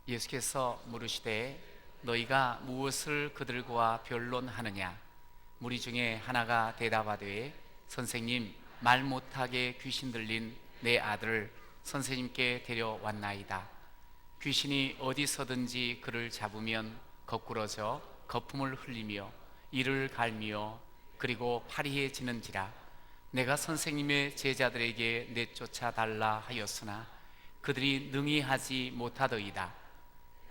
예수께서 물으시되 너희가 무엇을 그들과 변론하느냐? 무리 중에 하나가 대답하되 선생님, 말 못하게 귀신 들린 내 아들을 선생님께 데려왔나이다. 귀신이 어디서든지 그를 잡으면 거꾸러져 거품을 흘리며 이를 갈미어 그리고 파리해지는지라. 내가 선생님의 제자들에게 내쫓아 달라 하였으나 그들이 능히 하지 못하더이다.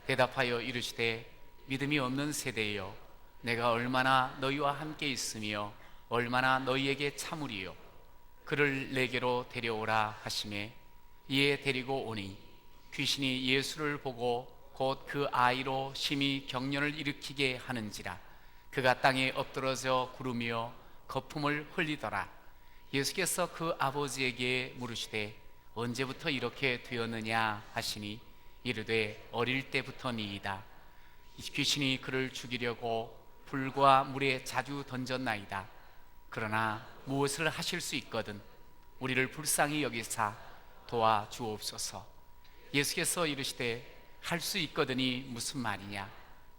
대답하여 이르시되 믿음이 없는 세대여, 내가 얼마나 너희와 함께 있으며 얼마나 너희에게 참으리요. 그를 내게로 데려오라 하시매 이에 데리고 오니 귀신이 예수를 보고 곧 그 아이로 심히 경련을 일으키게 하는지라. 그가 땅에 엎드러져 구르며 거품을 흘리더라. 예수께서 그 아버지에게 물으시되 언제부터 이렇게 되었느냐 하시니 이르되 어릴 때부터니이다. 귀신이 그를 죽이려고 불과 물에 자주 던졌나이다. 그러나 무엇을 하실 수 있거든 우리를 불쌍히 여기사 도와 주옵소서. 예수께서 이르시되 할 수 있거든이 무슨 말이냐?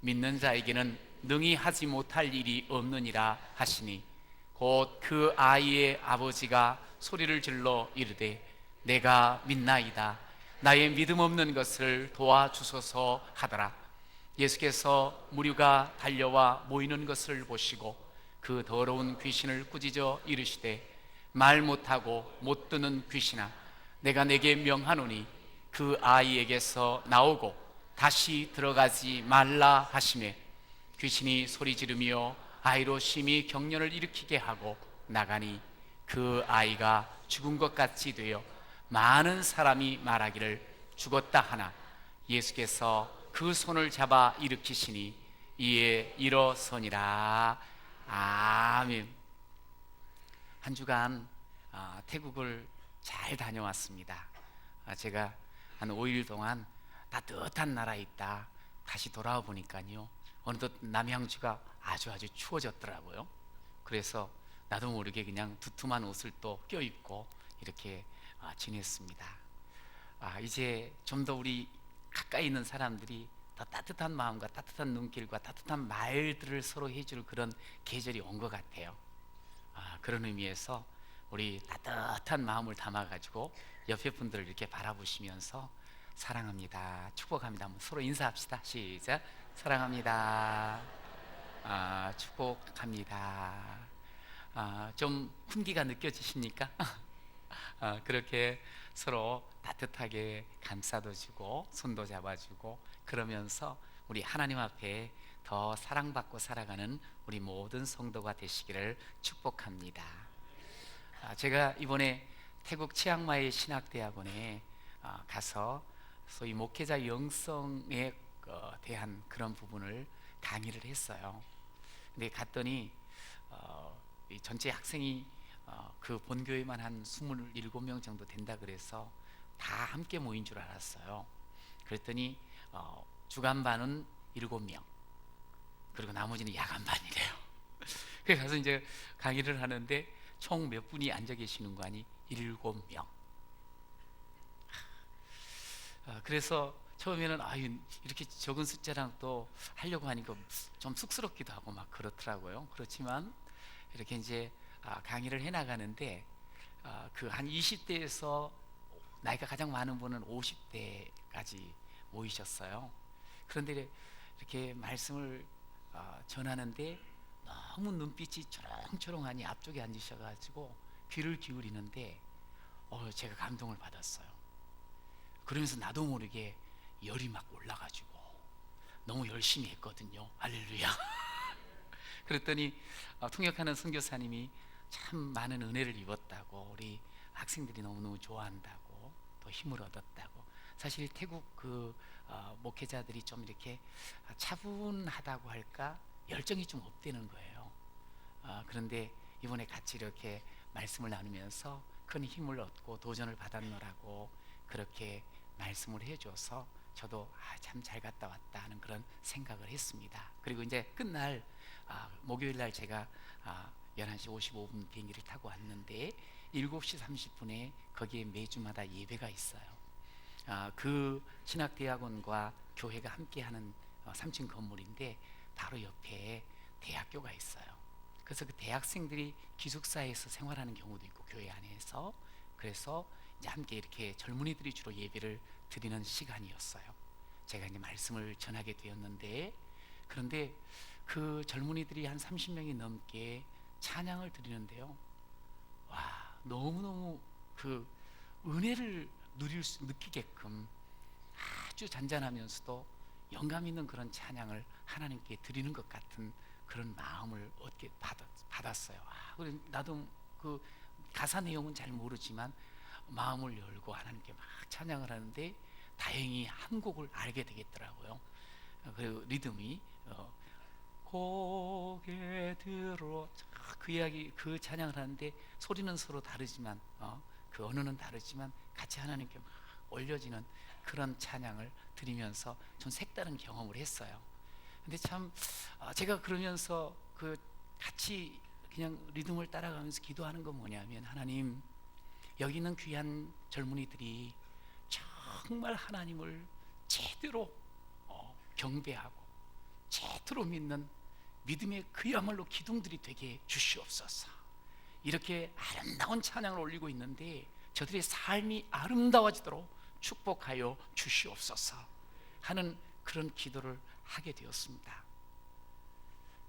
믿는 자에게는 능히 하지 못할 일이 없느니라 하시니 곧 그 아이의 아버지가 소리를 질러 이르되 내가 믿나이다. 나의 믿음 없는 것을 도와주소서 하더라. 예수께서 무리가 달려와 모이는 것을 보시고 그 더러운 귀신을 꾸짖어 이르시되 말 못하고 못 듣는 귀신아, 내가 내게 명하노니 그 아이에게서 나오고 다시 들어가지 말라 하시매 귀신이 소리 지르며 아이로 심히 경련을 일으키게 하고 나가니 그 아이가 죽은 것 같이 되어 많은 사람이 말하기를 죽었다 하나 예수께서 그 손을 잡아 일으키시니 이에 일어서니라. 아멘. 한 주간 태국을 잘 다녀왔습니다. 제가 한 5일 동안 따뜻한 나라에 있다 다시 돌아와 보니까요, 어느덧 남양주가 아주 추워졌더라고요. 그래서 나도 모르게 그냥 두툼한 옷을 또 껴입고 이렇게 지냈습니다. 이제 좀 더 우리 가까이 있는 사람들이 더 따뜻한 마음과 따뜻한 눈길과 따뜻한 말들을 서로 해줄 그런 계절이 온 것 같아요. 그런 의미에서 우리 따뜻한 마음을 담아가지고 옆에 분들을 이렇게 바라보시면서 사랑합니다, 축복합니다. 한번 서로 인사합시다. 시작. 사랑합니다. 축복합니다. 좀 훈기가 느껴지십니까? 그렇게 서로 따뜻하게 감싸도 주고 손도 잡아주고 그러면서 우리 하나님 앞에 더 사랑받고 살아가는 우리 모든 성도가 되시기를 축복합니다. 제가 이번에 태국 치앙마이 신학대학원에 가서 소위 목회자 영성에 대한 그런 부분을 강의를 했어요. 근데 갔더니 이 전체 학생이 그 본교회만 한 27명 정도 된다 그래서 다 함께 모인 줄 알았어요. 그랬더니 주간반은 7명, 그리고 나머지는 야간반이래요. 그래서 가서 이제 강의를 하는데 총 몇 분이 앉아 계시는 거 아니? 7명. 그래서 처음에는 이렇게 적은 숫자랑 또 하려고 하니까 좀 쑥스럽기도 하고 막 그렇더라고요. 그렇지만 이렇게 이제 강의를 해 나가는데 그 한 20대에서 나이가 가장 많은 분은 50대까지 모이셨어요. 그런데 이렇게 말씀을 전하는데 너무 눈빛이 초롱초롱하니 앞쪽에 앉으셔가지고 귀를 기울이는데 제가 감동을 받았어요. 그러면서 나도 모르게 열이 막 올라가지고 너무 열심히 했거든요. 할렐루야. 그랬더니 통역하는 선교사님이 참 많은 은혜를 입었다고, 우리 학생들이 너무너무 좋아한다고, 또 힘을 얻었다고. 사실 태국 목회자들이 좀 이렇게 차분하다고 할까, 열정이 좀 없대는 거예요. 그런데 이번에 같이 이렇게 말씀을 나누면서 큰 힘을 얻고 도전을 받았노라고 그렇게 말씀을 해줘서 저도 참 잘 갔다 왔다 하는 그런 생각을 했습니다. 그리고 이제 끝날 목요일 날 제가 11시 55분 비행기를 타고 왔는데 7시 30분에 거기에 매주마다 예배가 있어요. 그 신학대학원과 교회가 함께하는 3층 건물인데 바로 옆에 대학교가 있어요. 그래서 그 대학생들이 기숙사에서 생활하는 경우도 있고 교회 안에서, 그래서 이제 함께 이렇게 젊은이들이 주로 예배를 드리는 시간이었어요. 제가 이제 말씀을 전하게 되었는데, 그런데 그 젊은이들이 한 30명이 넘게 찬양을 드리는데요, 와, 너무너무 그 은혜를 느끼게끔 아주 잔잔하면서도 영감 있는 그런 찬양을 하나님께 드리는 것 같은 그런 마음을 얻게 받았어요. 그래 나도 그 가사 내용은 잘 모르지만 마음을 열고 하나님께 막 찬양을 하는데 다행히 한 곡을 알게 되겠더라고요. 그 리듬이 고개 들어, 그 이야기, 그 찬양을 하는데 소리는 서로 다르지만 그 언어는 다르지만 같이 하나님께 막 올려지는 그런 찬양을 드리면서 좀 색다른 경험을 했어요. 근데 참 제가 그러면서 그 같이 그냥 리듬을 따라가면서 기도하는 건 뭐냐면, 하나님, 여기 있는 귀한 젊은이들이 정말 하나님을 제대로 경배하고 제대로 믿는 믿음의 그야말로 기둥들이 되게 주시옵소서. 이렇게 아름다운 찬양을 올리고 있는데 저들의 삶이 아름다워지도록 축복하여 주시옵소서 하는 그런 기도를 하게 되었습니다.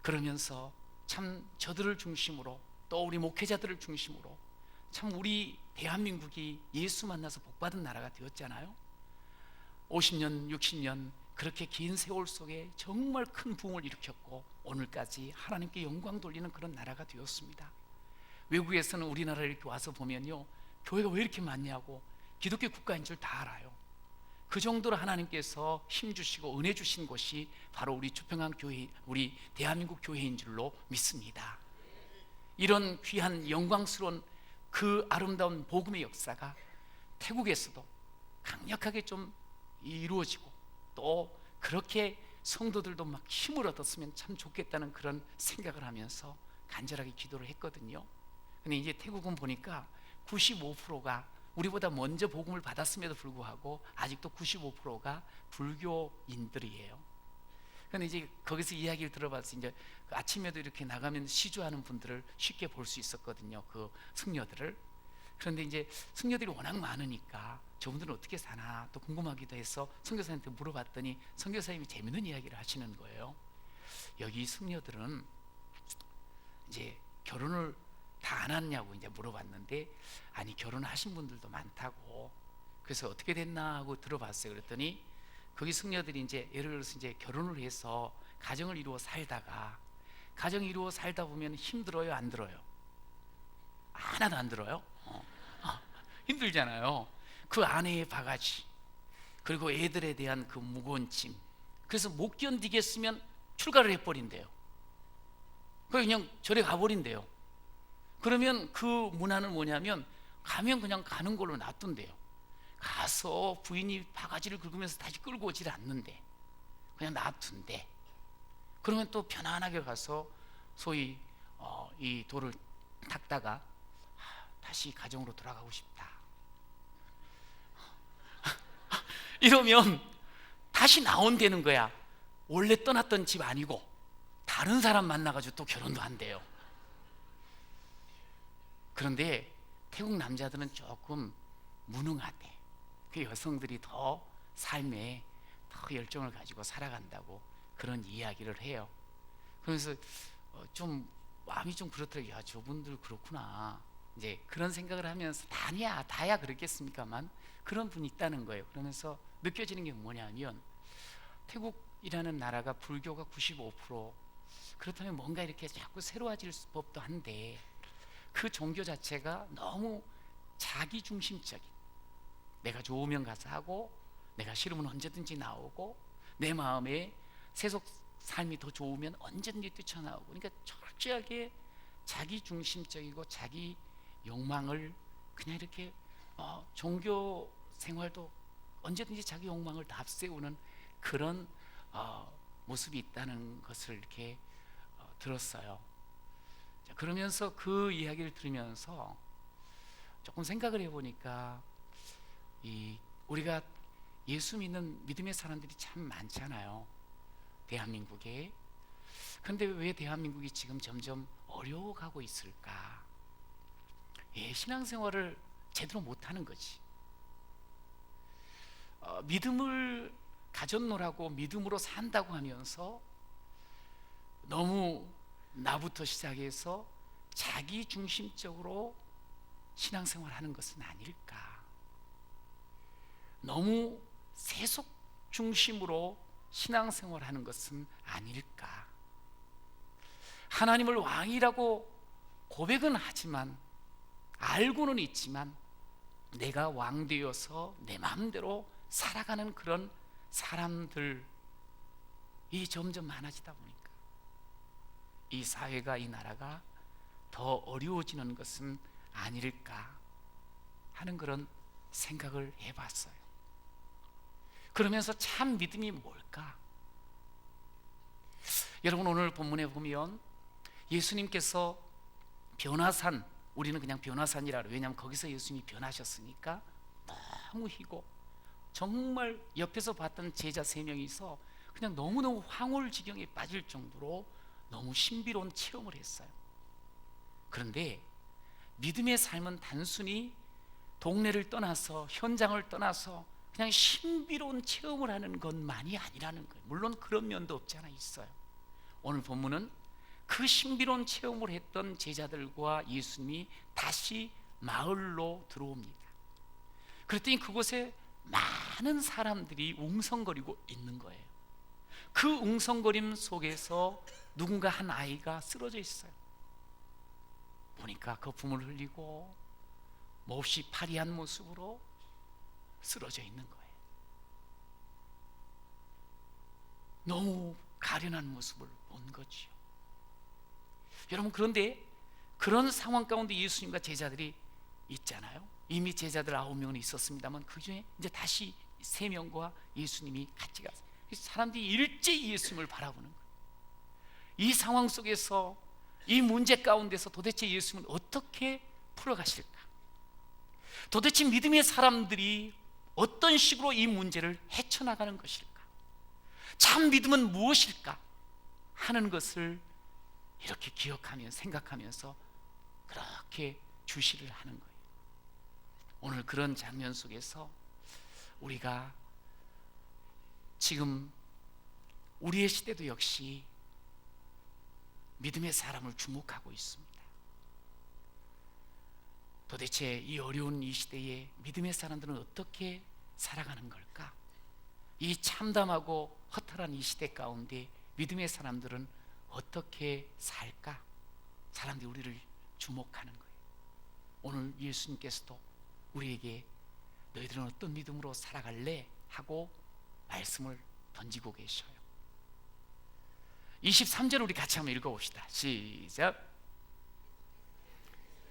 그러면서 참 저들을 중심으로, 또 우리 목회자들을 중심으로 참 우리 대한민국이 예수 만나서 복받은 나라가 되었잖아요. 50년, 60년 그렇게 긴 세월 속에 정말 큰 부흥을 일으켰고 오늘까지 하나님께 영광 돌리는 그런 나라가 되었습니다. 외국에서는 우리나라에 이렇게 와서 보면요, 교회가 왜 이렇게 많냐고 기독교 국가인 줄 다 알아요. 그 정도로 하나님께서 힘 주시고 은혜 주신 곳이 바로 우리 주평강 교회, 우리 대한민국 교회인 줄로 믿습니다. 이런 귀한 영광스러운 그 아름다운 복음의 역사가 태국에서도 강력하게 좀 이루어지고 또 그렇게 성도들도 막 힘을 얻었으면 참 좋겠다는 그런 생각을 하면서 간절하게 기도를 했거든요. 근데 이제 태국은 보니까 95%가 우리보다 먼저 복음을 받았음에도 불구하고 아직도 95%가 불교인들이에요. 근데 이제 거기서 이야기를 들어봐서 이제 그 아침에도 이렇게 나가면 시주하는 분들을 쉽게 볼 수 있었거든요. 그 승려들을. 그런데 이제 승려들이 워낙 많으니까 저분들은 어떻게 사나 또 궁금하기도 해서 선교사님한테 물어봤더니 선교사님이 재밌는 이야기를 하시는 거예요. 여기 승려들은 이제 결혼을 다 안 했냐고 이제 물어봤는데, 아니 결혼하신 분들도 많다고. 그래서 어떻게 됐나 하고 들어봤어요. 그랬더니 거기 승려들이 이제 예를 들어서 이제 결혼을 해서 가정을 이루어 살다가 가정 이루어 살다 보면 힘들어요, 안 들어요? 하나도 안 들어요. 힘들잖아요. 그 아내의 바가지, 그리고 애들에 대한 그 무거운 짐, 그래서 못 견디겠으면 출가를 해버린대요. 그냥 절에 가버린대요. 그러면 그 문화는 뭐냐면 가면 그냥 가는 걸로 놔둔대요. 가서 부인이 바가지를 긁으면서 다시 끌고 오질 않는데 그냥 놔둔대. 그러면 또 편안하게 가서 소위 이 돌을 닦다가 다시 가정으로 돌아가고 싶다 이러면 다시 나온다는 거야. 원래 떠났던 집 아니고 다른 사람 만나가지고 또 결혼도 한대요. 그런데 태국 남자들은 조금 무능하대. 그 여성들이 더 삶에 더 열정을 가지고 살아간다고 그런 이야기를 해요. 그래서 좀 마음이 좀 그렇더라고요. 야, 저분들 그렇구나. 이제 그런 생각을 하면서 다냐 다야 그랬겠습니까만 그런 분이 있다는 거예요. 그러면서 느껴지는 게 뭐냐면 태국이라는 나라가 불교가 95%, 그렇다면 뭔가 이렇게 자꾸 새로워질 법도 한데 그 종교 자체가 너무 자기중심적인, 내가 좋으면 가서 하고 내가 싫으면 언제든지 나오고 내 마음에 세속 삶이 더 좋으면 언제든지 뛰쳐나오고, 그러니까 철저하게 자기중심적이고 자기 욕망을 그냥 이렇게 종교 생활도 언제든지 자기 욕망을 다 앞세우는 그런 모습이 있다는 것을 이렇게 들었어요. 자, 그러면서 그 이야기를 들으면서 조금 생각을 해보니까 우리가 예수 믿는 믿음의 사람들이 참 많잖아요, 대한민국에. 그런데 왜 대한민국이 지금 점점 어려워가고 있을까? 신앙생활을 제대로 못하는 거지. 믿음을 가졌노라고 믿음으로 산다고 하면서 너무 나부터 시작해서 자기 중심적으로 신앙생활 하는 것은 아닐까? 너무 세속 중심으로 신앙생활 하는 것은 아닐까? 하나님을 왕이라고 고백은 하지만, 알고는 있지만 내가 왕되어서 내 마음대로 살아가는 그런 사람들이 점점 많아지다 보니까 이 사회가, 이 나라가 더 어려워지는 것은 아닐까 하는 그런 생각을 해봤어요. 그러면서 참 믿음이 뭘까? 여러분, 오늘 본문에 보면 예수님께서 변화산, 우리는 그냥 변화산이라 그래요. 왜냐하면 거기서 예수님이 변하셨으니까. 너무 희고 정말 옆에서 봤던 제자 3명이서 그냥 너무너무 황홀지경에 빠질 정도로 너무 신비로운 체험을 했어요. 그런데 믿음의 삶은 단순히 동네를 떠나서, 현장을 떠나서 그냥 신비로운 체험을 하는 것만이 아니라는 거예요. 물론 그런 면도 없지 않아 있어요. 오늘 본문은 그 신비로운 체험을 했던 제자들과 예수님이 다시 마을로 들어옵니다. 그랬더니 그곳에 많은 사람들이 웅성거리고 있는 거예요. 그 웅성거림 속에서 누군가 한 아이가 쓰러져 있어요. 보니까 거품을 흘리고 몹시 파리한 모습으로 쓰러져 있는 거예요. 너무 가련한 모습을 본 거지요. 여러분, 그런데 그런 상황 가운데 예수님과 제자들이 있잖아요. 이미 제자들 9명은 있었습니다만 그 중에 이제 다시 3명과 예수님이 같이 갔어요. 사람들이 일제히 예수님을 바라보는 거예요. 이 상황 속에서, 이 문제 가운데서 도대체 예수님은 어떻게 풀어가실까? 도대체 믿음의 사람들이 어떤 식으로 이 문제를 헤쳐나가는 것일까? 참 믿음은 무엇일까? 하는 것을 이렇게 기억하며 생각하면서 그렇게 주시를 하는 거예요. 오늘 그런 장면 속에서 우리가 지금 우리의 시대도 역시 믿음의 사람을 주목하고 있습니다. 도대체 이 어려운 이 시대에 믿음의 사람들은 어떻게 살아가는 걸까? 이 참담하고 허탈한 이 시대 가운데 믿음의 사람들은 어떻게 살까? 사람들이 우리를 주목하는 거예요. 오늘 예수님께서도 우리에게 너희들은 어떤 믿음으로 살아갈래? 하고 말씀을 던지고 계셔요. 23절 우리 같이 한번 읽어봅시다. 시작.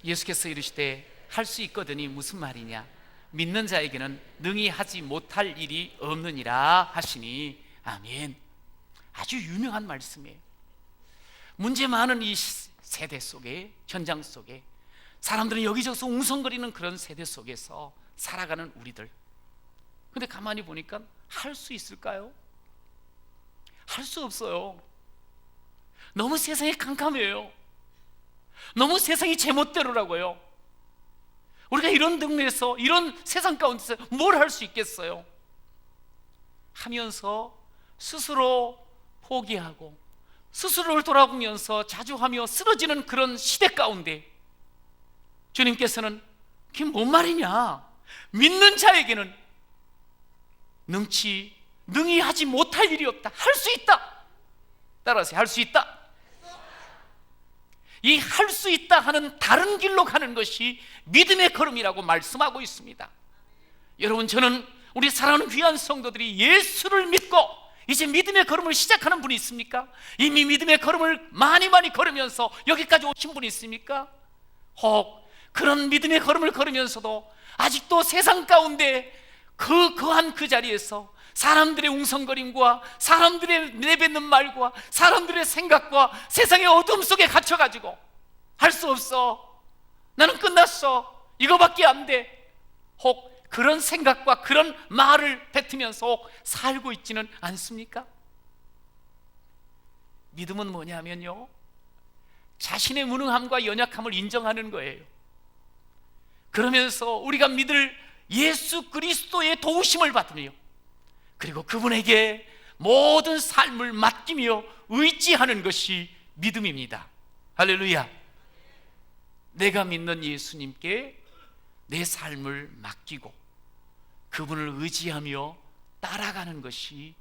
예수께서 이르시되 할 수 있거든이 무슨 말이냐? 믿는 자에게는 능히 하지 못할 일이 없느니라 하시니. 아멘. 아주 유명한 말씀이에요. 문제 많은 이 세대 속에, 현장 속에, 사람들은 여기저기서 웅성거리는 그런 세대 속에서 살아가는 우리들. 근데 가만히 보니까 할 수 있을까요? 할 수 없어요. 너무 세상이 캄캄해요. 너무 세상이 제멋대로라고요. 우리가 이런 동네에서, 이런 세상 가운데서 뭘 할 수 있겠어요? 하면서 스스로 포기하고 스스로를 돌아보면서 자주하며 쓰러지는 그런 시대 가운데 주님께서는 그게 뭔 말이냐? 믿는 자에게는 능히 하지 못할 일이 없다. 할 수 있다. 따라하세요. 할 수 있다. 이 할 수 있다 하는 다른 길로 가는 것이 믿음의 걸음이라고 말씀하고 있습니다. 여러분, 저는 우리 사랑하는 귀한 성도들이 예수를 믿고 이제 믿음의 걸음을 시작하는 분이 있습니까? 이미 믿음의 걸음을 많이 걸으면서 여기까지 오신 분이 있습니까? 혹 그런 믿음의 걸음을 걸으면서도 아직도 세상 가운데 거한 그 자리에서 사람들의 웅성거림과 사람들의 내뱉는 말과 사람들의 생각과 세상의 어둠 속에 갇혀가지고 할 수 없어, 나는 끝났어, 이거밖에 안 돼, 혹 그런 생각과 그런 말을 뱉으면서 살고 있지는 않습니까? 믿음은 뭐냐면요, 자신의 무능함과 연약함을 인정하는 거예요. 그러면서 우리가 믿을 예수 그리스도의 도우심을 받으며, 그리고 그분에게 모든 삶을 맡기며 의지하는 것이 믿음입니다. 할렐루야. 내가 믿는 예수님께 내 삶을 맡기고 그분을 의지하며 따라가는 것이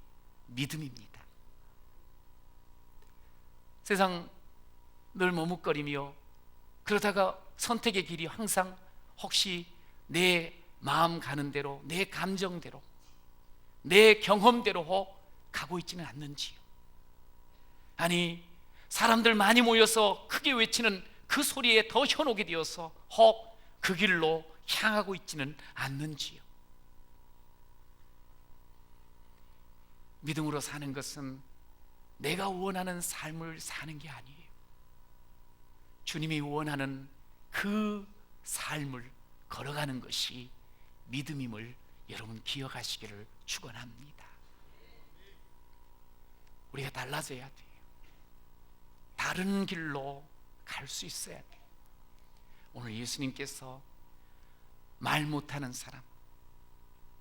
믿음입니다. 세상 늘 머뭇거리며 그러다가 선택의 길이 항상 혹시 내 마음 가는 대로, 내 감정대로, 내 경험대로 가고 있지는 않는지요? 아니, 사람들 많이 모여서 크게 외치는 그 소리에 더 현혹이 되어서 혹 그 길로 향하고 있지는 않는지요? 믿음으로 사는 것은 내가 원하는 삶을 사는 게 아니에요. 주님이 원하는 그 삶을 걸어가는 것이 믿음임을 여러분 기억하시기를 축원합니다. 우리가 달라져야 돼요. 다른 길로 갈 수 있어야 돼요. 오늘 예수님께서 말 못하는 사람,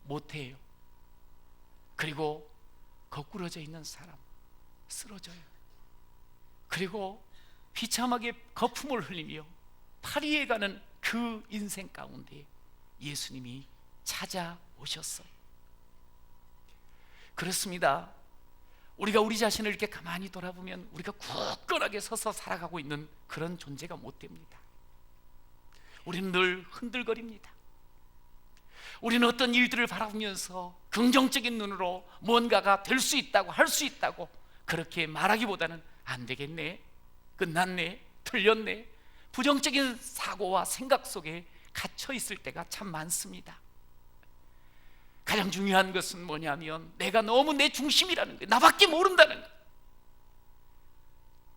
못해요. 그리고 거꾸러져 있는 사람, 쓰러져요. 그리고 비참하게 거품을 흘리며 파리에 가는 그 인생 가운데 예수님이 찾아오셨어요. 그렇습니다. 우리가 우리 자신을 이렇게 가만히 돌아보면 우리가 굳건하게 서서 살아가고 있는 그런 존재가 못 됩니다. 우리는 늘 흔들거립니다. 우리는 어떤 일들을 바라보면서 긍정적인 눈으로 뭔가가 될 수 있다고, 할 수 있다고 그렇게 말하기보다는 안 되겠네, 끝났네, 틀렸네, 부정적인 사고와 생각 속에 갇혀 있을 때가 참 많습니다. 가장 중요한 것은 뭐냐면 내가 너무 내 중심이라는 거예요. 나밖에 모른다는 거예요.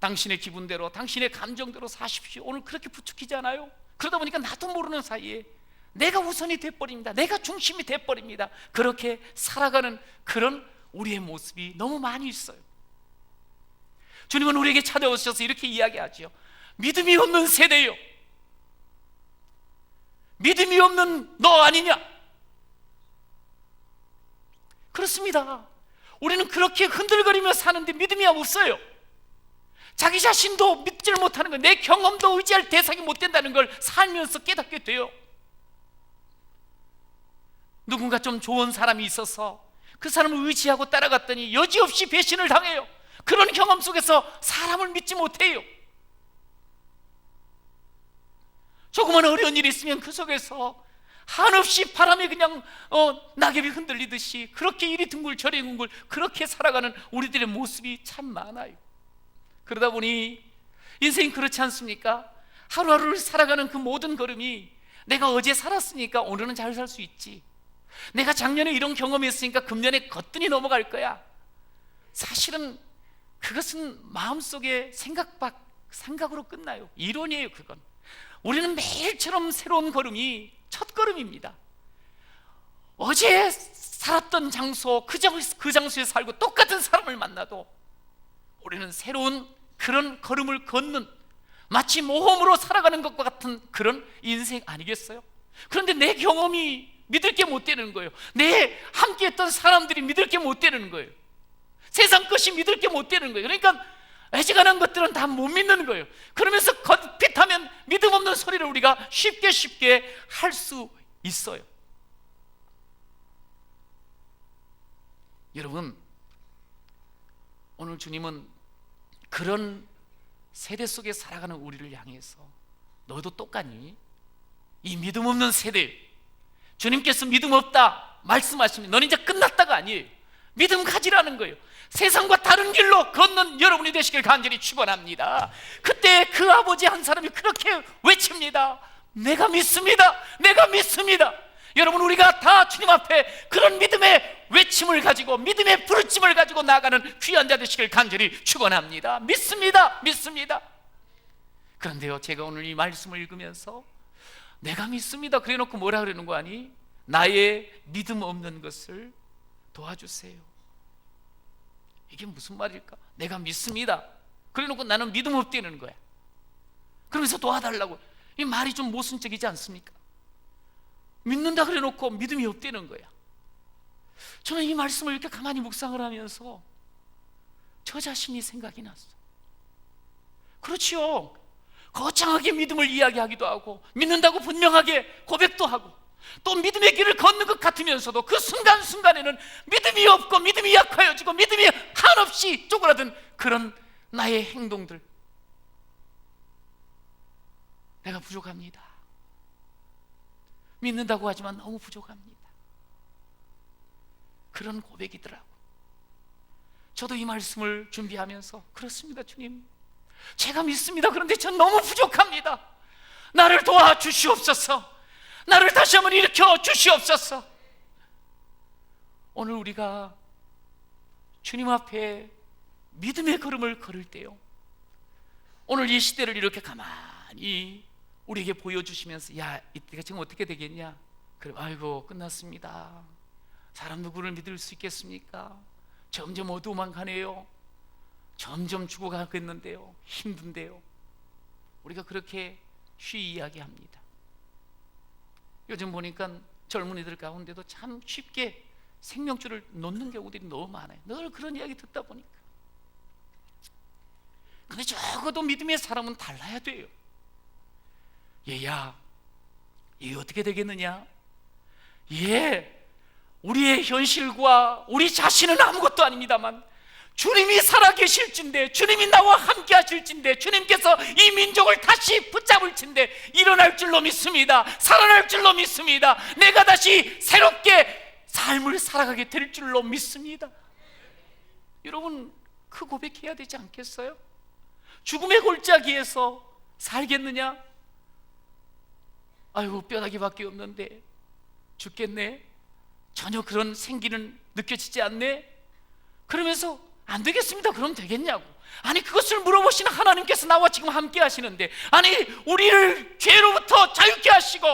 당신의 기분대로, 당신의 감정대로 사십시오. 오늘 그렇게 부추기지 않아요? 그러다 보니까 나도 모르는 사이에 내가 우선이 돼버립니다. 내가 중심이 돼버립니다. 그렇게 살아가는 그런 우리의 모습이 너무 많이 있어요. 주님은 우리에게 찾아오셔서 이렇게 이야기하죠. 믿음이 없는 세대요, 믿음이 없는 너 아니냐? 그렇습니다. 우리는 그렇게 흔들거리며 사는데 믿음이 없어요. 자기 자신도 믿지를 못하는 거, 내 경험도 의지할 대상이 못 된다는 걸 살면서 깨닫게 돼요. 누군가 좀 좋은 사람이 있어서 그 사람을 의지하고 따라갔더니 여지없이 배신을 당해요. 그런 경험 속에서 사람을 믿지 못해요. 조그만 어려운 일이 있으면 그 속에서 한없이 바람에 그냥 낙엽이 흔들리듯이 그렇게 이리 둥글 저리 둥글 그렇게 살아가는 우리들의 모습이 참 많아요. 그러다 보니 인생이 그렇지 않습니까? 하루하루를 살아가는 그 모든 걸음이 내가 어제 살았으니까 오늘은 잘 살 수 있지, 내가 작년에 이런 경험이 있으니까 금년에 거뜬히 넘어갈 거야. 사실은 그것은 마음속에 생각으로 끝나요. 이론이에요. 그건 우리는 매일처럼 새로운 걸음이 첫 걸음입니다. 어제 살았던 장소, 그 장소에 살고 똑같은 사람을 만나도 우리는 새로운 그런 걸음을 걷는, 마치 모험으로 살아가는 것과 같은 그런 인생 아니겠어요? 그런데 내 경험이 믿을 게 못 되는 거예요. 내 함께했던 사람들이 믿을 게 못 되는 거예요. 세상 것이 믿을 게 못 되는 거예요. 그러니까 애지간한 것들은 다 못 믿는 거예요. 그러면서 겉핏하면 믿음 없는 소리를 우리가 쉽게 할 수 있어요. 여러분, 오늘 주님은 그런 세대 속에 살아가는 우리를 향해서 너도 똑같니? 이 믿음 없는 세대, 주님께서 믿음 없다 말씀하시면 너는 이제 끝났다가 아니에요. 믿음 가지라는 거예요. 세상과 다른 길로 걷는 여러분이 되시길 간절히 축원합니다. 그때 그 아버지 한 사람이 그렇게 외칩니다. 내가 믿습니다. 내가 믿습니다. 여러분, 우리가 다 주님 앞에 그런 믿음의 외침을 가지고 믿음의 부르침을 가지고 나아가는 귀한 자 되시길 간절히 축원합니다. 믿습니다. 믿습니다. 그런데요, 제가 오늘 이 말씀을 읽으면서 내가 믿습니다 그래 놓고 뭐라 그러는 거 아니? 나의 믿음 없는 것을 도와주세요. 이게 무슨 말일까? 내가 믿습니다. 그래놓고 나는 믿음 없다는 거야. 그러면서 도와달라고. 이 말이 좀 모순적이지 않습니까? 믿는다 그래놓고 믿음이 없다는 거야. 저는 이 말씀을 이렇게 가만히 묵상을 하면서 저 자신이 생각이 났어. 그렇지요. 거창하게 믿음을 이야기하기도 하고 믿는다고 분명하게 고백도 하고 또 믿음의 길을 걷는 것 같으면서도 그 순간순간에는 믿음이 없고 믿음이 약하여지고 믿음이 한없이 쪼그라든 그런 나의 행동들, 내가 부족합니다. 믿는다고 하지만 너무 부족합니다. 그런 고백이더라고. 저도 이 말씀을 준비하면서 그렇습니다, 주님. 제가 믿습니다. 그런데 전 너무 부족합니다. 나를 도와주시옵소서. 나를 다시 한번 일으켜 주시옵소서. 오늘 우리가 주님 앞에 믿음의 걸음을 걸을 때요, 오늘 이 시대를 이렇게 가만히 우리에게 보여주시면서 야, 이때가 지금 어떻게 되겠냐? 그래, 아이고 끝났습니다. 사람 누구를 믿을 수 있겠습니까? 점점 어두워만 가네요. 점점 죽어가겠는데요. 힘든데요. 우리가 그렇게 쉬이 이야기합니다. 요즘 보니까 젊은이들 가운데도 참 쉽게 생명줄을 놓는 경우들이 너무 많아요. 늘 그런 이야기 듣다 보니까. 근데 적어도 믿음의 사람은 달라야 돼요. 얘야, 이게 어떻게 되겠느냐? 우리의 현실과 우리 자신은 아무것도 아닙니다만 주님이 살아계실진데, 주님이 나와 함께 하실진데, 주님께서 이 민족을 다시 붙잡을진데 일어날 줄로 믿습니다. 살아날 줄로 믿습니다. 내가 다시 새롭게 삶을 살아가게 될 줄로 믿습니다. 여러분, 그 고백해야 되지 않겠어요? 죽음의 골짜기에서 살겠느냐? 아이고 뼈다귀밖에 없는데 죽겠네? 전혀 그런 생기는 느껴지지 않네? 그러면서 안 되겠습니다. 그럼 되겠냐고. 아니, 그것을 물어보시는 하나님께서 나와 지금 함께 하시는데, 아니 우리를 죄로부터 자유케 하시고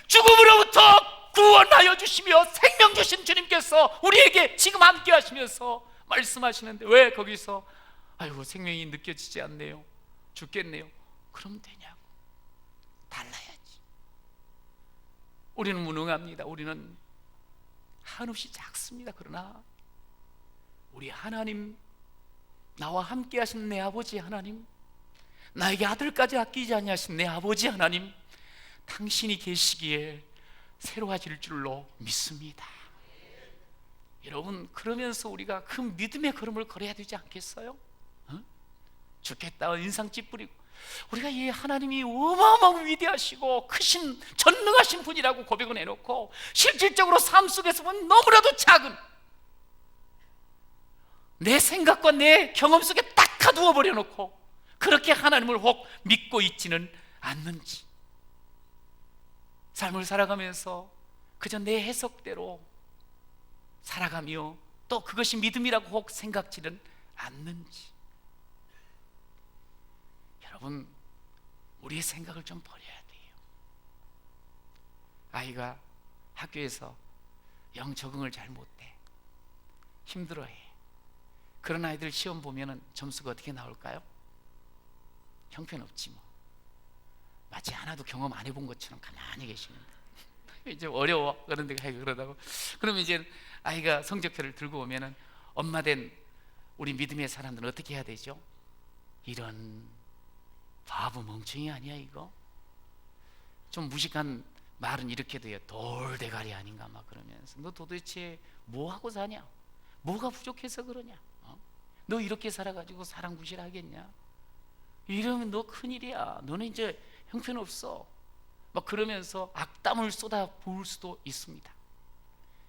죽음으로부터 구원하여 주시며 생명 주신 주님께서 우리에게 지금 함께 하시면서 말씀하시는데 왜 거기서 아이고 생명이 느껴지지 않네요, 죽겠네요, 그럼 되냐고. 달라야지. 우리는 무능합니다. 우리는 한없이 작습니다. 그러나 우리 하나님, 나와 함께 하신 내 아버지 하나님, 나에게 아들까지 아끼지 아니하신 내 아버지 하나님, 당신이 계시기에 새로워질 줄로 믿습니다. 여러분, 그러면서 우리가 그 믿음의 걸음을 걸어야 되지 않겠어요? 죽겠다 인상 찌푸리고, 우리가 이 하나님이 어마어마하고 위대하시고 크신 전능하신 분이라고 고백을 해놓고 실질적으로 삶 속에서 보면 너무나도 작은 내 생각과 내 경험 속에 딱 가두어 버려놓고 그렇게 하나님을 혹 믿고 있지는 않는지, 삶을 살아가면서 그저 내 해석대로 살아가며 또 그것이 믿음이라고 혹 생각지는 않는지. 여러분, 우리의 생각을 좀 버려야 돼요. 아이가 학교에서 영 적응을 잘 못해, 힘들어해. 그런 아이들 시험 보면은 점수가 어떻게 나올까요? 형편없지 뭐. 마치 하나도 경험 안 해본 것처럼 가만히 계시는데 이제 어려워 그런데 그러다고. 그러면 이제 아이가 성적표를 들고 오면은 엄마 된 우리 믿음의 사람들은 어떻게 해야 되죠? 이런 바보 멍청이 아니야 이거? 좀 무식한 말은 이렇게 돼요. 돌대가리 아닌가 막 그러면서 너 도대체 뭐 하고 사냐? 뭐가 부족해서 그러냐? 너 이렇게 살아가지고 사람 구실하겠냐? 이러면 너 큰일이야. 너는 이제 형편없어. 막 그러면서 악담을 쏟아 부을 수도 있습니다.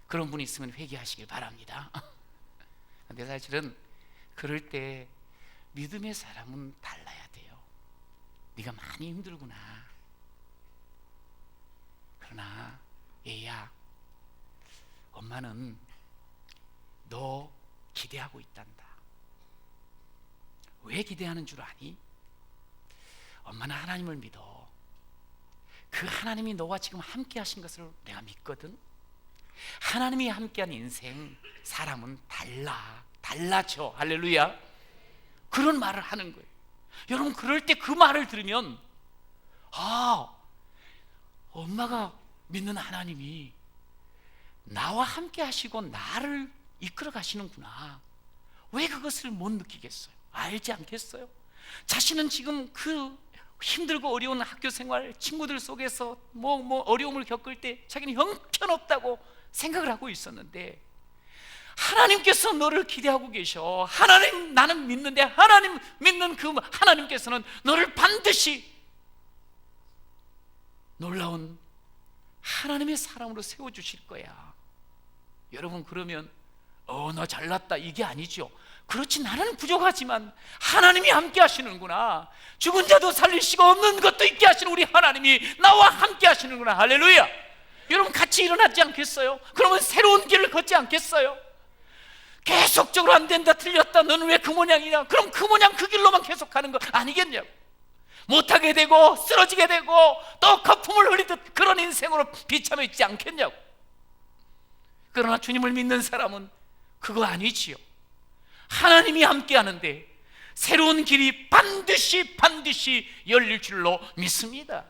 그런 분이 있으면 회개하시길 바랍니다. 근데 사실은 그럴 때 믿음의 사람은 달라야 돼요. 네가 많이 힘들구나. 그러나 얘야, 엄마는 너 기대하고 있단다. 왜 기대하는 줄 아니? 엄마는 하나님을 믿어. 그 하나님이 너와 지금 함께 하신 것을 내가 믿거든. 하나님이 함께한 인생, 사람은 달라져. 할렐루야. 그런 말을 하는 거예요. 여러분, 그럴 때 그 말을 들으면 엄마가 믿는 하나님이 나와 함께 하시고 나를 이끌어 가시는구나. 왜 그것을 못 느끼겠어요? 알지 않겠어요? 자신은 지금 그 힘들고 어려운 학교 생활, 친구들 속에서 어려움을 겪을 때 자기는 형편없다고 생각을 하고 있었는데, 하나님께서 너를 기대하고 계셔. 하나님, 나는 믿는데 하나님 믿는 그 하나님께서는 너를 반드시 놀라운 하나님의 사람으로 세워주실 거야. 여러분, 그러면 나 잘났다 이게 아니죠. 그렇지, 나는 부족하지만 하나님이 함께 하시는구나. 죽은 자도 살리시고 없는 것도 있게 하시는 우리 하나님이 나와 함께 하시는구나. 할렐루야. 여러분, 같이 일어나지 않겠어요? 그러면 새로운 길을 걷지 않겠어요? 계속적으로 안 된다, 틀렸다, 너는 왜 그 모양이냐? 그럼 그 모양 그 길로만 계속 가는 거 아니겠냐고. 못하게 되고 쓰러지게 되고 또 거품을 흘리듯 그런 인생으로 비참해 있지 않겠냐고. 그러나 주님을 믿는 사람은 그거 아니지요. 하나님이 함께 하는데 새로운 길이 반드시 열릴 줄로 믿습니다.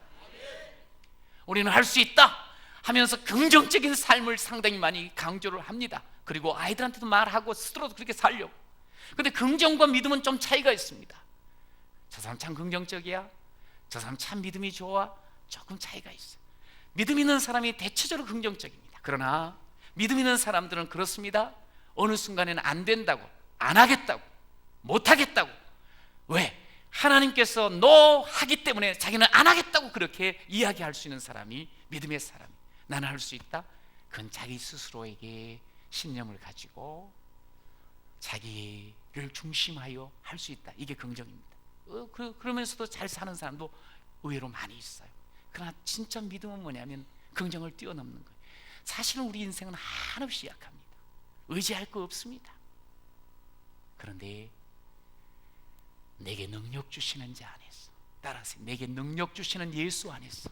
우리는 할 수 있다 하면서 긍정적인 삶을 상당히 많이 강조를 합니다. 그리고 아이들한테도 말하고 스스로도 그렇게 살려고. 근데 긍정과 믿음은 좀 차이가 있습니다. 저 사람 참 긍정적이야, 저 사람 참 믿음이 좋아, 조금 차이가 있어요. 믿음 있는 사람이 대체적으로 긍정적입니다. 그러나 믿음 있는 사람들은 그렇습니다. 어느 순간에는 안 된다고, 안 하겠다고, 못 하겠다고. 왜? 하나님께서 너 하기 때문에 자기는 안 하겠다고 그렇게 이야기할 수 있는 사람이 믿음의 사람이. 나는 할 수 있다? 그건 자기 스스로에게 신념을 가지고 자기를 중심하여 할 수 있다. 이게 긍정입니다. 그러면서도 잘 사는 사람도 의외로 많이 있어요. 그러나 진짜 믿음은 뭐냐면 긍정을 뛰어넘는 거예요. 사실은 우리 인생은 한없이 약합니다. 의지할 거 없습니다. 그런데 내게 능력 주시는 자 안에서, 따라서 내게 능력 주시는 예수 안에서,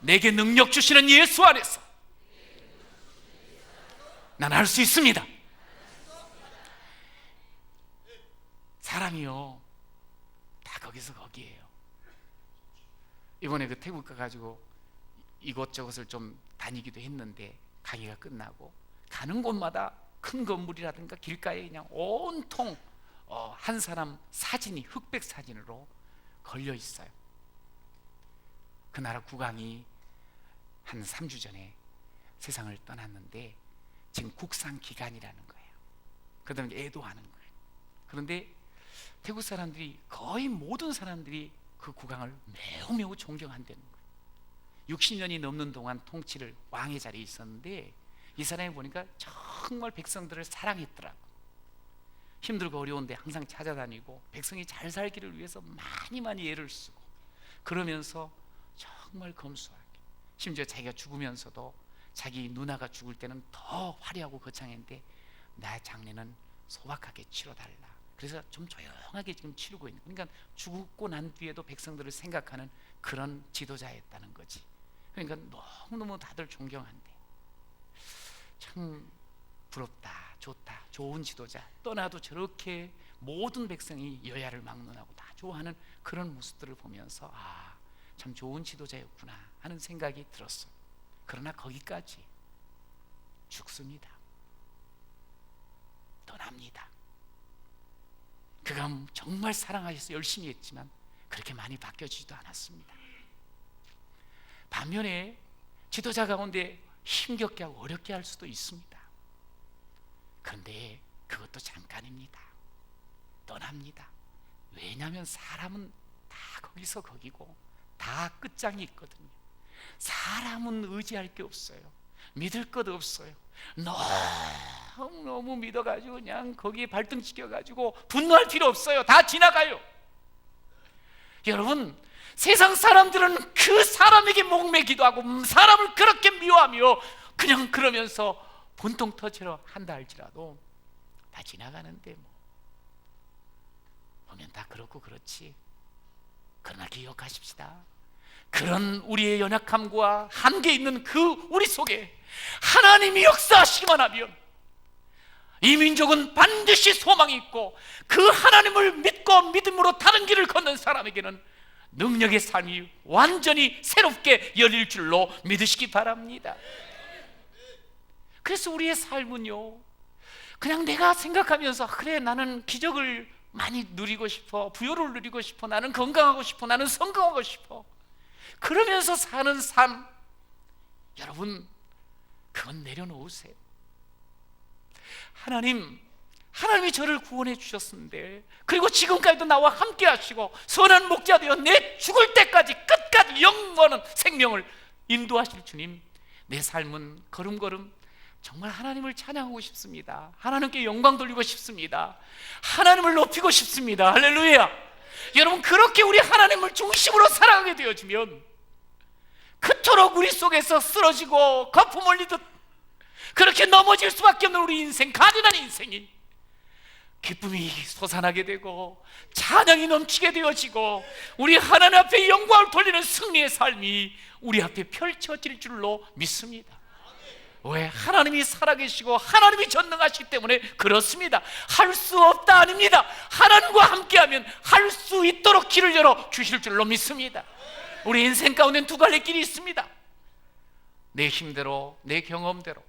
내게 능력 주시는 예수 안에서 난 할 수 있습니다. 사람이요, 다 거기서 거기에요. 이번에 그 태국 가가지고 이곳저곳을 좀 다니기도 했는데, 강의가 끝나고 가는 곳마다 큰 건물이라든가 길가에 그냥 온통 한 사람 사진이 흑백 사진으로 걸려 있어요. 그 나라 국왕이 한 3주 전에 세상을 떠났는데 지금 국상 기간이라는 거예요. 그다음에 애도하는 거예요. 그런데 태국 사람들이, 거의 모든 사람들이 그 국왕을 매우 존경한다는 거예요. 60년이 넘는 동안 통치를 왕의 자리에 있었는데 이 사람이 보니까 정말 백성들을 사랑했더라고. 힘들고 어려운데 항상 찾아다니고 백성이 잘 살기를 위해서 많이 애를 쓰고, 그러면서 정말 검소하게, 심지어 자기가 죽으면서도 자기 누나가 죽을 때는 더 화려하고 거창했는데 나의 장례는 소박하게 치러달라. 그래서 좀 조용하게 지금 치르고 있는, 그러니까 죽고 난 뒤에도 백성들을 생각하는 그런 지도자였다는 거지. 그러니까 너무너무 다들 존경한대. 참 부럽다, 좋다, 좋은 지도자. 떠나도 저렇게 모든 백성이 여야를 막론하고 다 좋아하는 그런 모습들을 보면서 참 좋은 지도자였구나 하는 생각이 들었어. 그러나 거기까지 죽습니다. 떠납니다. 그가 정말 사랑하셔서 열심히 했지만 그렇게 많이 바뀌어지지도 않았습니다. 반면에 지도자 가운데 힘겹게 하고 어렵게 할 수도 있습니다. 그런데 그것도 잠깐입니다. 떠납니다. 왜냐하면 사람은 다 거기서 거기고 다 끝장이 있거든요. 사람은 의지할 게 없어요. 믿을 것 없어요. 너무 믿어가지고 그냥 거기에 발등 찍혀가지고 분노할 필요 없어요. 다 지나가요. 여러분, 세상 사람들은 그 사람에게 목매기도 하고 사람을 그렇게 미워하며 그냥 그러면서 분통 터치러 한다 할지라도 다 지나가는데 보면 다 그렇고 그렇지. 그러나 기억하십시다. 그런 우리의 연약함과 한계 있는 그 우리 속에 하나님이 역사하시기만 하면 이 민족은 반드시 소망이 있고, 그 하나님을 믿고 믿음으로 다른 길을 걷는 사람에게는 능력의 삶이 완전히 새롭게 열릴 줄로 믿으시기 바랍니다. 그래서 우리의 삶은요, 그냥 내가 생각하면서 그래, 나는 기적을 많이 누리고 싶어, 부요를 누리고 싶어, 나는 건강하고 싶어, 나는 성공하고 싶어, 그러면서 사는 삶, 여러분 그건 내려놓으세요. 하나님이 저를 구원해 주셨는데, 그리고 지금까지도 나와 함께 하시고 선한 목자 되어 내 죽을 때까지 끝까지 영원한 생명을 인도하실 주님, 내 삶은 걸음걸음 정말 하나님을 찬양하고 싶습니다. 하나님께 영광 돌리고 싶습니다. 하나님을 높이고 싶습니다. 할렐루야. 여러분, 그렇게 우리 하나님을 중심으로 살아가게 되어지면 그토록 우리 속에서 쓰러지고 거품 올리듯 그렇게 넘어질 수밖에 없는 우리 인생, 가련한 인생이 기쁨이 솟아나게 되고 찬양이 넘치게 되어지고, 우리 하나님 앞에 영광을 돌리는 승리의 삶이 우리 앞에 펼쳐질 줄로 믿습니다. 왜? 하나님이 살아계시고 하나님이 전능하시기 때문에 그렇습니다. 할 수 없다 아닙니다. 하나님과 함께하면 할 수 있도록 길을 열어 주실 줄로 믿습니다. 우리 인생 가운데는 두 갈래 길이 있습니다. 내 힘대로, 내 경험대로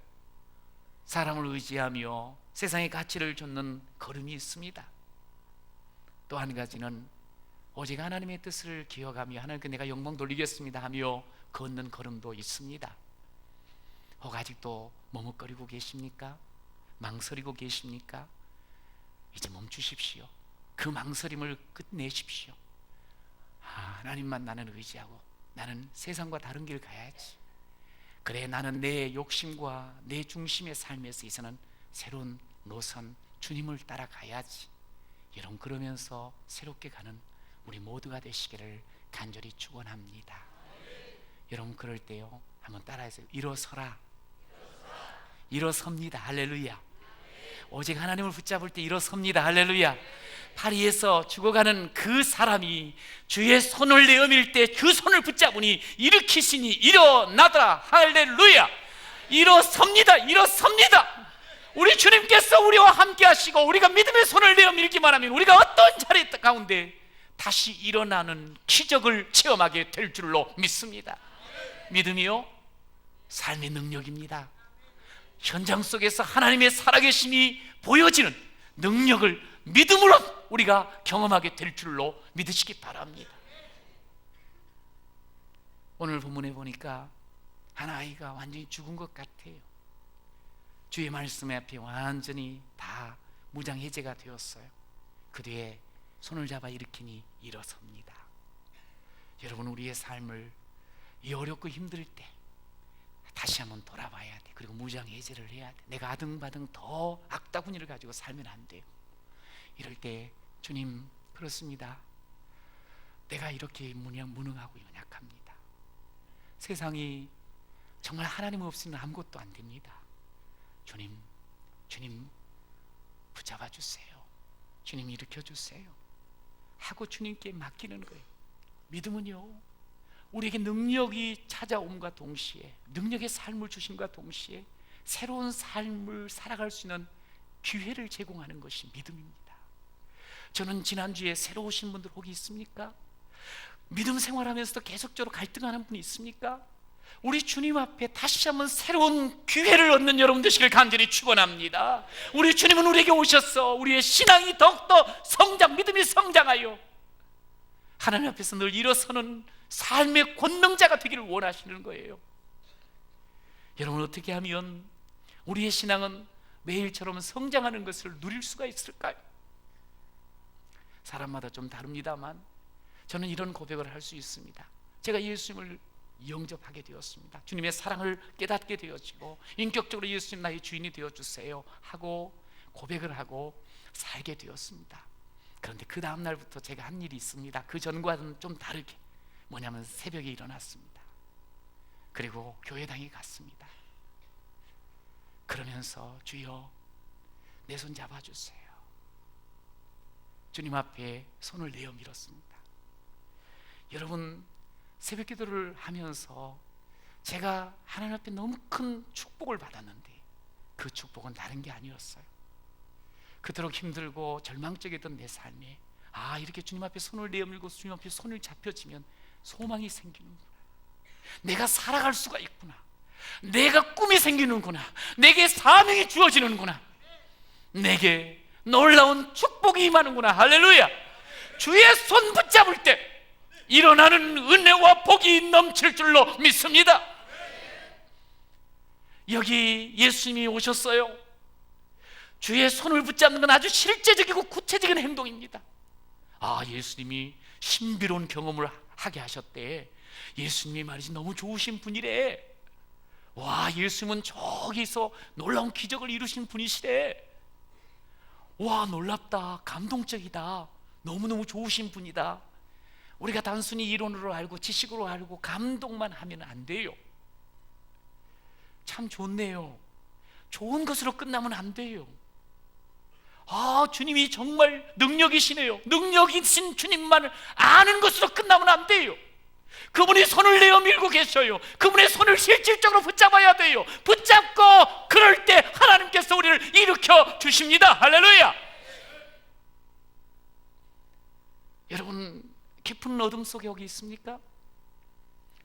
사람을 의지하며 세상의 가치를 좇는 걸음이 있습니다. 또 한 가지는 오직 하나님의 뜻을 기억하며 하나님께 내가 영광 돌리겠습니다 하며 걷는 걸음도 있습니다. 혹 아직도 머뭇거리고 계십니까? 망설이고 계십니까? 이제 멈추십시오. 그 망설임을 끝내십시오. 하나님만 나는 의지하고 나는 세상과 다른 길 가야지. 그래, 나는 내 욕심과 내 중심의 삶에서 이제는 새로운 노선, 주님을 따라가야지. 여러분, 그러면서 새롭게 가는 우리 모두가 되시기를 간절히 축원합니다. 여러분, 그럴 때요, 한번 따라해서 일어서라. 일어섭니다. 할렐루야. 오직 하나님을 붙잡을 때 일어섭니다. 할렐루야. 파리에서 죽어가는 그 사람이 주의 손을 내어밀 때 그 손을 붙잡으니 일으키시니 일어나더라. 할렐루야. 일어섭니다. 일어섭니다. 우리 주님께서 우리와 함께 하시고 우리가 믿음의 손을 내어밀기만 하면 우리가 어떤 자리 가운데 다시 일어나는 기적을 체험하게 될 줄로 믿습니다. 믿음이요, 삶의 능력입니다. 현장 속에서 하나님의 살아계심이 보여지는 능력을 믿음으로 우리가 경험하게 될 줄로 믿으시기 바랍니다. 오늘 본문에 보니까 한 아이가 완전히 죽은 것 같아요. 주의 말씀 앞에 완전히 다 무장해제가 되었어요. 그 뒤에 손을 잡아 일으키니 일어섭니다. 여러분, 우리의 삶을 이 어렵고 힘들 때 다시 한번 돌아봐야 돼. 그리고 무장해제를 해야 돼. 내가 아등바등 더 악다구니를 가지고 살면 안 돼요. 이럴 때 주님, 그렇습니다. 내가 이렇게 무능하고 연약합니다. 세상이 정말 하나님 없이는 아무것도 안 됩니다. 주님 붙잡아 주세요. 주님 일으켜 주세요 하고 주님께 맡기는 거예요. 믿음은요, 우리에게 능력이 찾아옴과 동시에, 능력의 삶을 주심과 동시에 새로운 삶을 살아갈 수 있는 기회를 제공하는 것이 믿음입니다. 저는 지난주에 새로 오신 분들 혹이 있습니까? 믿음 생활하면서도 계속적으로 갈등하는 분이 있습니까? 우리 주님 앞에 다시 한번 새로운 기회를 얻는 여러분 되시길 간절히 축원합니다. 우리 주님은 우리에게 오셔서 우리의 신앙이 더욱더 성장, 믿음이 성장하여 하나님 앞에서 늘 일어서는 삶의 권능자가 되기를 원하시는 거예요. 여러분, 어떻게 하면 우리의 신앙은 매일처럼 성장하는 것을 누릴 수가 있을까요? 사람마다 좀 다릅니다만 저는 이런 고백을 할 수 있습니다. 제가 예수님을 영접하게 되었습니다. 주님의 사랑을 깨닫게 되어지고 인격적으로 예수님 나의 주인이 되어주세요 하고 고백을 하고 살게 되었습니다. 그런데 그 다음 날부터 제가 한 일이 있습니다. 그 전과는 좀 다르게, 뭐냐면 새벽에 일어났습니다. 그리고 교회당에 갔습니다. 그러면서 주여, 내 손 잡아주세요. 주님 앞에 손을 내어 밀었습니다. 여러분, 새벽 기도를 하면서 제가 하나님 앞에 너무 큰 축복을 받았는데 그 축복은 다른 게 아니었어요. 그토록 힘들고 절망적이던 내 삶에 이렇게 주님 앞에 손을 내밀고 주님 앞에 손을 잡혀지면 소망이 생기는구나, 내가 살아갈 수가 있구나, 내가 꿈이 생기는구나, 내게 사명이 주어지는구나, 내게 놀라운 축복이 임하는구나. 할렐루야. 주의 손 붙잡을 때 일어나는 은혜와 복이 넘칠 줄로 믿습니다. 여기 예수님이 오셨어요. 주의 손을 붙잡는 건 아주 실제적이고 구체적인 행동입니다. 예수님이 신비로운 경험을 하게 하셨대. 예수님이 말이지 너무 좋으신 분이래. 예수님은 저기서 놀라운 기적을 이루신 분이시래. 놀랍다, 감동적이다, 너무너무 좋으신 분이다. 우리가 단순히 이론으로 알고 지식으로 알고 감동만 하면 안 돼요. 참 좋네요. 좋은 것으로 끝나면 안 돼요. 주님이 정말 능력이시네요. 능력이신 주님만을 아는 것으로 끝나면 안 돼요. 그분이 손을 내어 밀고 계셔요. 그분의 손을 실질적으로 붙잡아야 돼요. 붙잡고 그럴 때 하나님께서 우리를 일으켜 주십니다. 할렐루야. 여러분, 깊은 어둠 속에 여기 있습니까?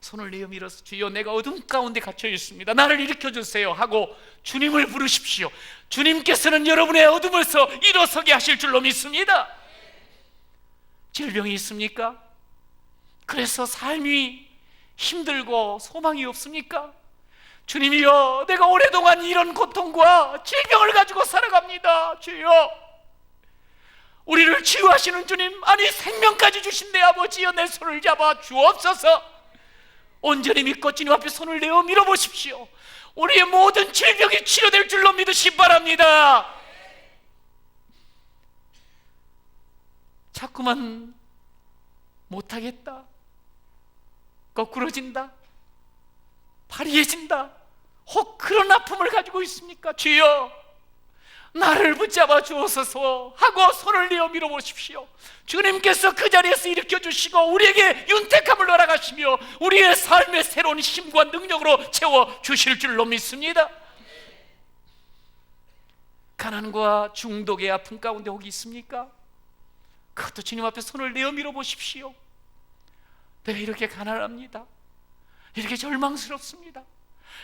손을 내어 밀어서 주여 내가 어둠 가운데 갇혀 있습니다, 나를 일으켜 주세요 하고 주님을 부르십시오. 주님께서는 여러분의 어둠에서 일어서게 하실 줄로 믿습니다. 질병이 있습니까? 그래서 삶이 힘들고 소망이 없습니까? 주님이여, 내가 오랫동안 이런 고통과 질병을 가지고 살아갑니다. 주여, 우리를 치유하시는 주님, 생명까지 주신 내 아버지여, 내 손을 잡아 주옵소서. 온전히 믿고 주님 앞에 손을 내어 밀어보십시오. 우리의 모든 질병이 치료될 줄로 믿으시 바랍니다. 자꾸만 못하겠다, 거꾸러진다, 파리해진다, 혹 그런 아픔을 가지고 있습니까? 주여, 나를 붙잡아 주옵소서 하고 손을 내어 밀어보십시오. 주님께서 그 자리에서 일으켜 주시고 우리에게 윤택함을 허락하시며 우리의 삶의 새로운 힘과 능력으로 채워 주실 줄로 믿습니다. 가난과 중독의 아픔 가운데 혹 있습니까? 그것도 주님 앞에 손을 내어 밀어보십시오. 내가 이렇게 가난합니다, 이렇게 절망스럽습니다,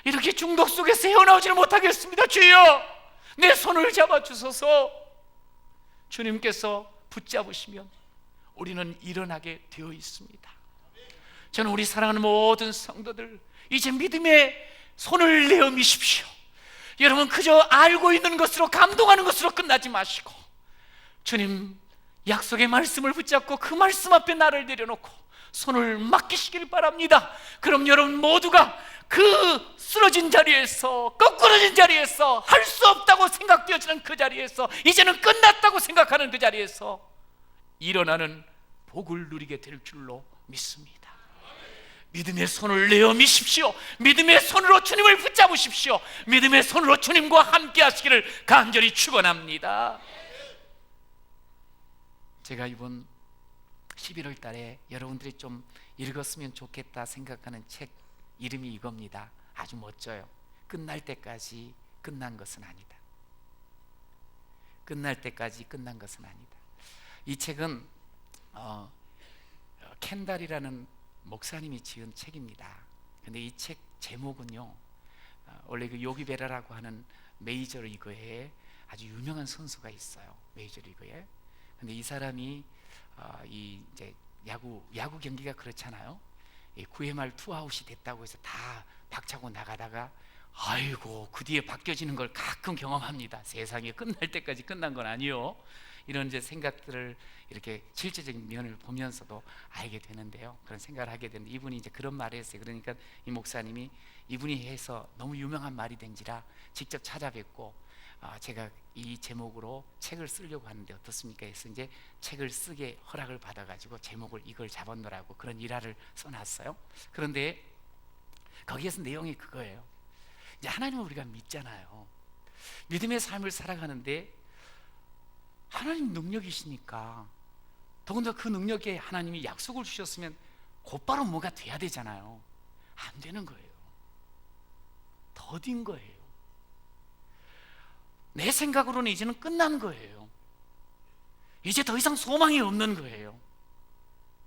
이렇게 중독 속에서 헤어나오지를 못하겠습니다. 주여, 내 손을 잡아주소서. 주님께서 붙잡으시면 우리는 일어나게 되어 있습니다. 저는 우리 사랑하는 모든 성도들, 이제 믿음의 손을 내어 미십시오. 여러분, 그저 알고 있는 것으로 감동하는 것으로 끝나지 마시고 주님 약속의 말씀을 붙잡고 그 말씀 앞에 나를 내려놓고 손을 맡기시길 바랍니다. 그럼 여러분 모두가 그 쓰러진 자리에서, 거꾸러진 자리에서, 할 수 없다고 생각되어지는 그 자리에서, 이제는 끝났다고 생각하는 그 자리에서 일어나는 복을 누리게 될 줄로 믿습니다. 믿음의 손을 내어 미십시오. 믿음의 손으로 주님을 붙잡으십시오. 믿음의 손으로 주님과 함께 하시기를 간절히 축원합니다. 제가 이번 11월 달에 여러분들이 좀 읽었으면 좋겠다 생각하는 책 이름이 이겁니다. 아주 멋져요. 끝날 때까지 끝난 것은 아니다. 끝날 때까지 끝난 것은 아니다. 이 책은 켄달이라는 목사님이 지은 책입니다. 근데 이 책 제목은요, 원래 그 요기 베라라고 하는 메이저리그에 아주 유명한 선수가 있어요. 메이저리그에. 근데 이 사람이 이제 야구 경기가 그렇잖아요. 9회 말 투아웃이 됐다고 해서 다 박차고 나가다가 아이고 그 뒤에 바뀌어지는 걸 가끔 경험합니다. 세상에 끝날 때까지 끝난 건 아니요. 이런 이제 생각들을 이렇게 실제적인 면을 보면서도 알게 되는데요. 그런 생각을 하게 되는데 이분이 이제 그런 말을 했어요. 그러니까 이 목사님이 이분이 해서 너무 유명한 말이 된지라 직접 찾아뵙고 제가 이 제목으로 책을 쓰려고 하는데 어떻습니까? 해서 이제 책을 쓰게 허락을 받아가지고 제목을 이걸 잡아놓으라고 그런 일화를 써놨어요. 그런데 거기에서 내용이 그거예요. 이제 하나님을 우리가 믿잖아요. 믿음의 삶을 살아가는데 하나님 능력이시니까, 더군다나 그 능력에 하나님이 약속을 주셨으면 곧바로 뭐가 돼야 되잖아요. 안 되는 거예요. 더딘 거예요. 내 생각으로는 이제는 끝난 거예요. 이제 더 이상 소망이 없는 거예요.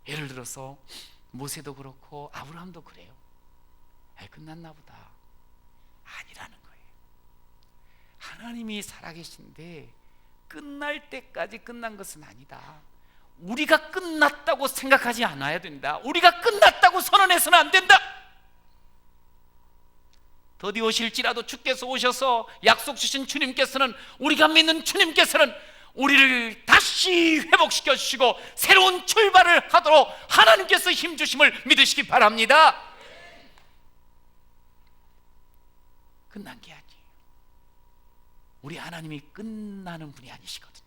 예를 들어서 모세도 그렇고 아브라함도 그래요. 끝났나 보다. 아니라는 거예요. 하나님이 살아계신데 끝날 때까지 끝난 것은 아니다. 우리가 끝났다고 생각하지 않아야 된다. 우리가 끝났다고 선언해서는 안 된다. 더디 오실지라도 주께서 오셔서 약속 주신 주님께서는, 우리가 믿는 주님께서는 우리를 다시 회복시켜 주시고 새로운 출발을 하도록 하나님께서 힘 주심을 믿으시기 바랍니다. 끝난 게 아니에요. 우리 하나님이 끝나는 분이 아니시거든요.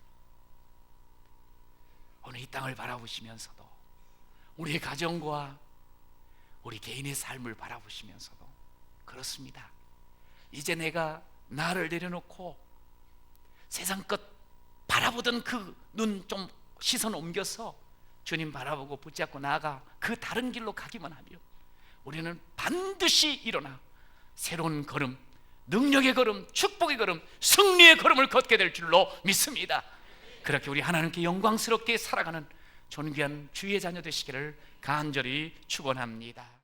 오늘 이 땅을 바라보시면서도, 우리의 가정과 우리 개인의 삶을 바라보시면서도 그렇습니다. 이제 내가 나를 내려놓고 세상 것 바라보던 그 눈 좀 시선 옮겨서 주님 바라보고 붙잡고 나아가 그 다른 길로 가기만 하면 우리는 반드시 일어나 새로운 걸음, 능력의 걸음, 축복의 걸음, 승리의 걸음을 걷게 될 줄로 믿습니다. 그렇게 우리 하나님께 영광스럽게 살아가는 존귀한 주의 자녀 되시기를 간절히 축원합니다.